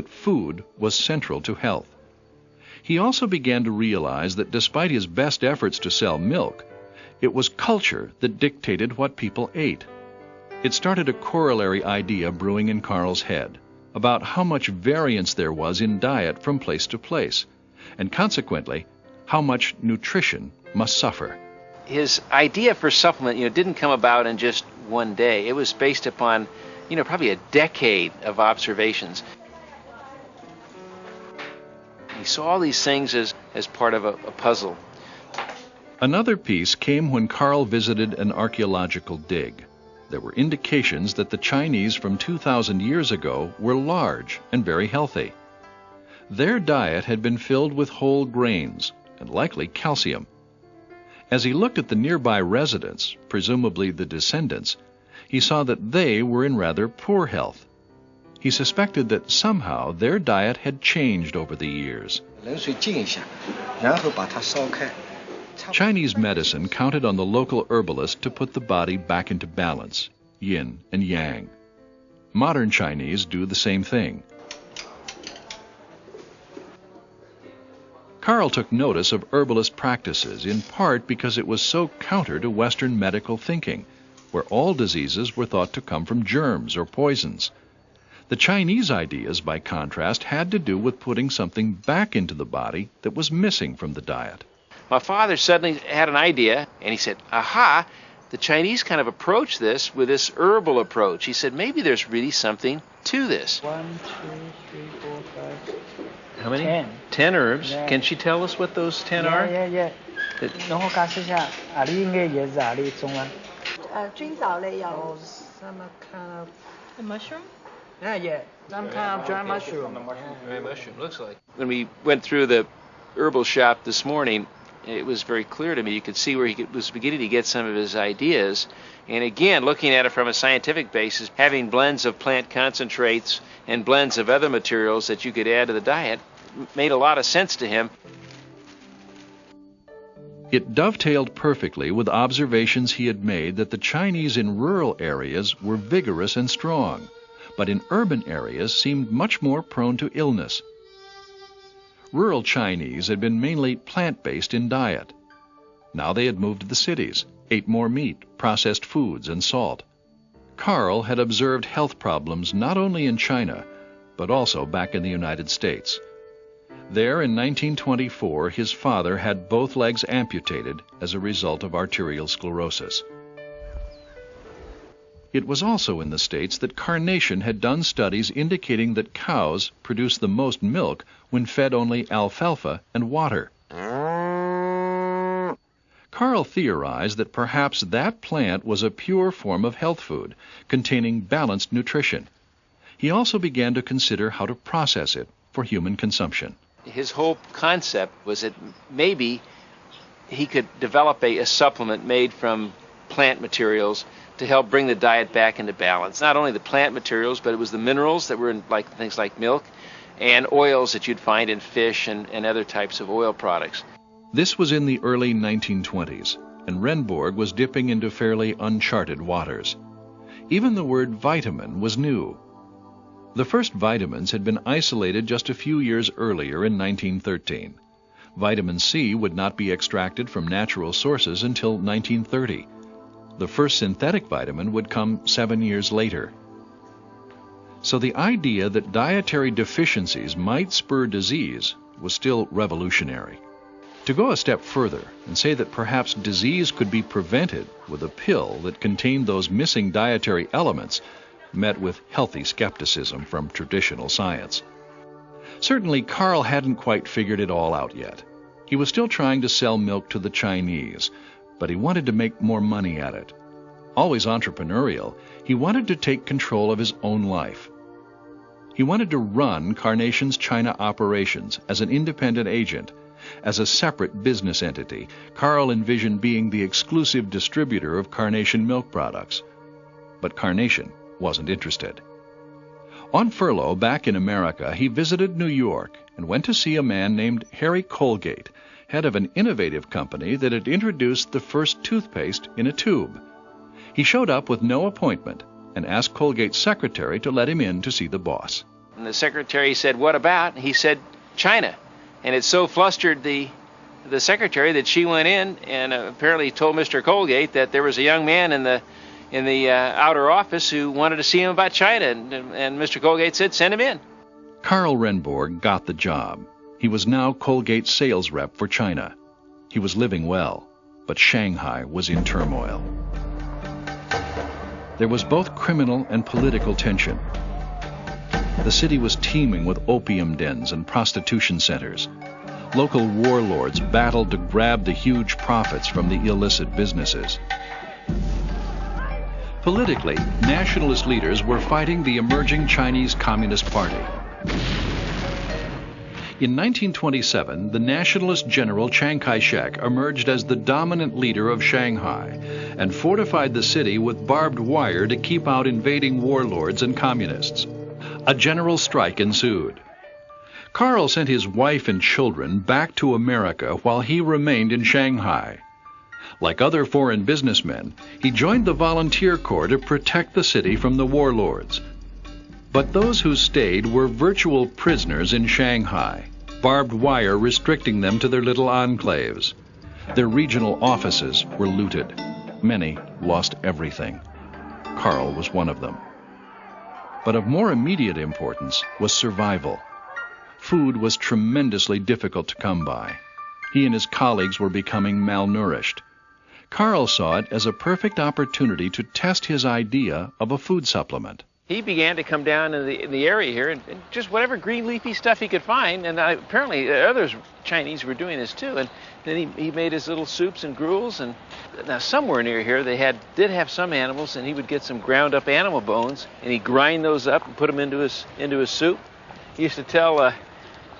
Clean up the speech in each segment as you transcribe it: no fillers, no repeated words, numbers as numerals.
that food was central to health. He also began to realize that despite his best efforts to sell milk, it was culture that dictated what people ate. It started a corollary idea brewing in Carl's head about how much variance there was in diet from place to place, and consequently, how much nutrition must suffer. His idea for supplement, didn't come about in just one day. It was based upon, probably a decade of observations. He saw all these things as part of a puzzle. Another piece came when Carl visited an archaeological dig. There were indications that the Chinese from 2,000 years ago were large and very healthy. Their diet had been filled with whole grains and likely calcium. As he looked at the nearby residents, presumably the descendants, he saw that they were in rather poor health. He suspected that somehow their diet had changed over the years. Chinese medicine counted on the local herbalist to put the body back into balance, yin and yang. Modern Chinese do the same thing. Carl took notice of herbalist practices in part because it was so counter to Western medical thinking, where all diseases were thought to come from germs or poisons. The Chinese ideas, by contrast, had to do with putting something back into the body that was missing from the diet. My father suddenly had an idea, and he said, aha, the Chinese kind of approach this with this herbal approach. He said, maybe there's really something to this. 1, 2, 3, 4, 5. How many? 10. 10 herbs. Yeah. Can she tell us what those 10 are? Yeah. 然后解釋下，呢應該嘢就係呢種啦。菌藻類有 Some kind of a mushroom. some kind of dry mushroom. Mushroom looks like. When we went through the herbal shop this morning, it was very clear to me. You could see where he was beginning to get some of his ideas. And again, looking at it from a scientific basis, having blends of plant concentrates and blends of other materials that you could add to the diet made a lot of sense to him. It dovetailed perfectly with observations he had made that the Chinese in rural areas were vigorous and strong, but in urban areas seemed much more prone to illness. Rural Chinese had been mainly plant-based in diet. Now they had moved to the cities, ate more meat, processed foods, and salt. Carl had observed health problems not only in China, but also back in the United States. There in 1924, his father had both legs amputated as a result of arterial sclerosis. It was also in the States that Carnation had done studies indicating that cows produce the most milk when fed only alfalfa and water. Carl theorized that perhaps that plant was a pure form of health food, containing balanced nutrition. He also began to consider how to process it for human consumption. His whole concept was that maybe he could develop a supplement made from plant materials to help bring the diet back into balance. Not only the plant materials, but it was the minerals that were in things like milk and oils that you'd find in fish and other types of oil products. This was in the early 1920s, and Renborg was dipping into fairly uncharted waters. Even the word vitamin was new. The first vitamins had been isolated just a few years earlier in 1913. Vitamin C would not be extracted from natural sources until 1930. The first synthetic vitamin would come 7 years later. So the idea that dietary deficiencies might spur disease was still revolutionary. To go a step further and say that perhaps disease could be prevented with a pill that contained those missing dietary elements met with healthy skepticism from traditional science. Certainly, Carl hadn't quite figured it all out yet. He was still trying to sell milk to the Chinese, but he wanted to make more money at it. Always entrepreneurial, he wanted to take control of his own life. He wanted to run Carnation's China operations as an independent agent. As a separate business entity, Carl envisioned being the exclusive distributor of Carnation milk products. But Carnation wasn't interested. On furlough back in America, he visited New York and went to see a man named Harry Colgate, head of an innovative company that had introduced the first toothpaste in a tube. He showed up with no appointment and asked Colgate's secretary to let him in to see the boss. And the secretary said, "What about?" And he said, "China." And it so flustered the secretary that she went in and apparently told Mr. Colgate that there was a young man in the outer office who wanted to see him about China. And Mr. Colgate said, "Send him in." Karl Renborg got the job. He was now Colgate's sales rep for China. He was living well, but Shanghai was in turmoil. There was both criminal and political tension. The city was teeming with opium dens and prostitution centers. Local warlords battled to grab the huge profits from the illicit businesses. Politically, nationalist leaders were fighting the emerging Chinese Communist Party. In 1927, the nationalist general Chiang Kai-shek emerged as the dominant leader of Shanghai and fortified the city with barbed wire to keep out invading warlords and communists. A general strike ensued. Karl sent his wife and children back to America while he remained in Shanghai. Like other foreign businessmen, he joined the volunteer corps to protect the city from the warlords. But those who stayed were virtual prisoners in Shanghai, barbed wire restricting them to their little enclaves. Their regional offices were looted. Many lost everything. Karl was one of them. But of more immediate importance was survival. Food was tremendously difficult to come by. He and his colleagues were becoming malnourished. Karl saw it as a perfect opportunity to test his idea of a food supplement. He began to come down in the area here and just whatever green leafy stuff he could find, and apparently others Chinese were doing this too. And then he made his little soups and gruels. And now somewhere near here they did have some animals, and he would get some ground up animal bones and he'd grind those up and put them into his soup. He used to tell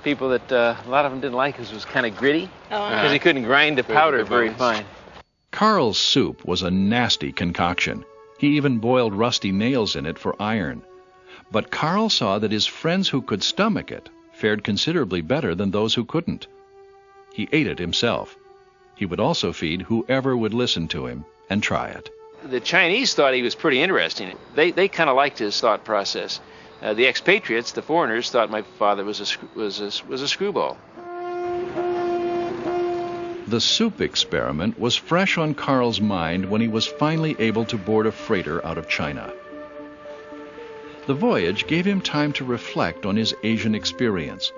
people that a lot of them didn't like it because it was kind of gritty because he couldn't grind the powder very fine. Karl's soup was a nasty concoction. He even boiled rusty nails in it for iron. But Karl saw that his friends who could stomach it fared considerably better than those who couldn't. He ate it himself. He would also feed whoever would listen to him and try it. The Chinese thought he was pretty interesting. They kind of liked his thought process. The expatriates, the foreigners, thought my father was a screwball. The soup experiment was fresh on Karl's mind when he was finally able to board a freighter out of China. The voyage gave him time to reflect on his Asian experience,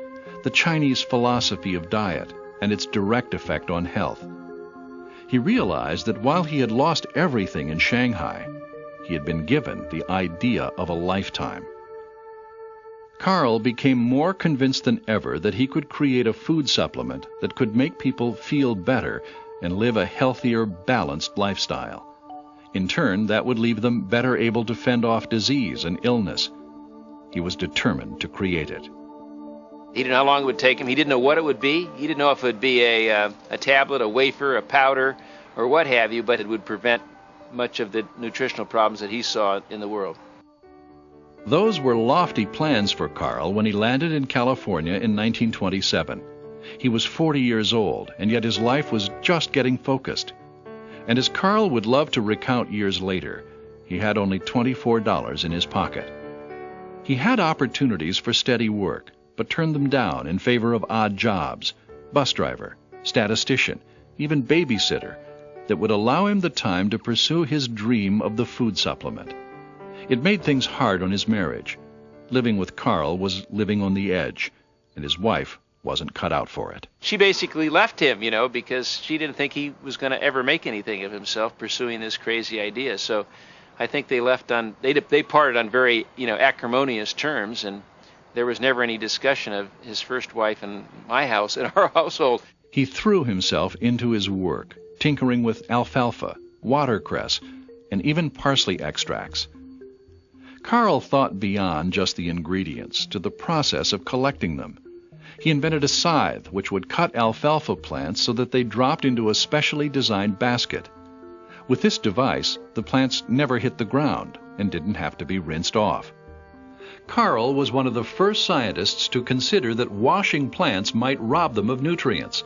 the Chinese philosophy of diet, and its direct effect on health. He realized that while he had lost everything in Shanghai, he had been given the idea of a lifetime. Karl became more convinced than ever that he could create a food supplement that could make people feel better and live a healthier, balanced lifestyle. In turn, that would leave them better able to fend off disease and illness. He was determined to create it. He didn't know how long it would take him. He didn't know what it would be. He didn't know if it would be a tablet, a wafer, a powder, or what have you, but it would prevent much of the nutritional problems that he saw in the world. Those were lofty plans for Karl when he landed in California in 1927. He was 40 years old, and yet his life was just getting focused. And as Karl would love to recount years later, he had only $24 in his pocket. He had opportunities for steady work, but turned them down in favor of odd jobs, bus driver, statistician, even babysitter, that would allow him the time to pursue his dream of the food supplement. It made things hard on his marriage. Living with Karl was living on the edge, and his wife wasn't cut out for it. She basically left him, because she didn't think he was going to ever make anything of himself pursuing this crazy idea. So I think they parted on very, acrimonious terms, and there was never any discussion of his first wife in my house, in our household. He threw himself into his work, tinkering with alfalfa, watercress, and even parsley extracts. Karl thought beyond just the ingredients to the process of collecting them. He invented a scythe which would cut alfalfa plants so that they dropped into a specially designed basket. With this device, the plants never hit the ground and didn't have to be rinsed off. Karl was one of the first scientists to consider that washing plants might rob them of nutrients,